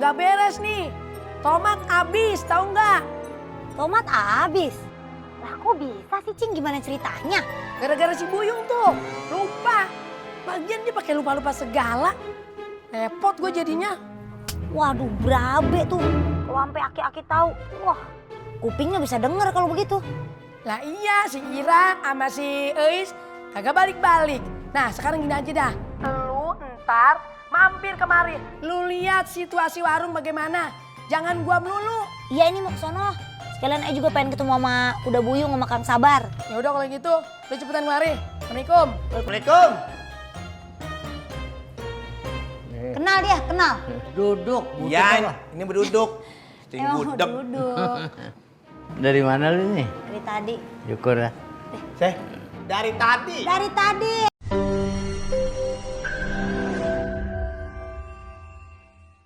Kagak beres nih. Tomat habis, tahu nggak? Tomat habis. Lah kok bisa sih Cing, gimana ceritanya? Gara-gara si Buyung tuh. Lupa. Lagian dia pakai lupa-lupa segala. Repot gue jadinya. Waduh, berabe tuh. Kalau sampai aki-aki tahu, wah, kupingnya bisa denger kalau begitu. Lah iya, si Ira sama si Eis kagak balik-balik. Nah sekarang gini aja dah. Lu ntar mampir kemari. Lu lihat situasi warung bagaimana. Jangan gua melulu. Iya ini mau ke sono. Sekalian aja juga pengen ketemu sama Kuda Buyung sama Kang Sabar. Ya udah kalau gitu, lu cepetan kemari. Assalamualaikum. Assalamualaikum. Kenal dia, kenal. Duduk. Ya, ini berduduk. Emang Budek. duduk. Dari mana lu nih? Dari tadi. Syukur ya. Dari tadi. Dari tadi.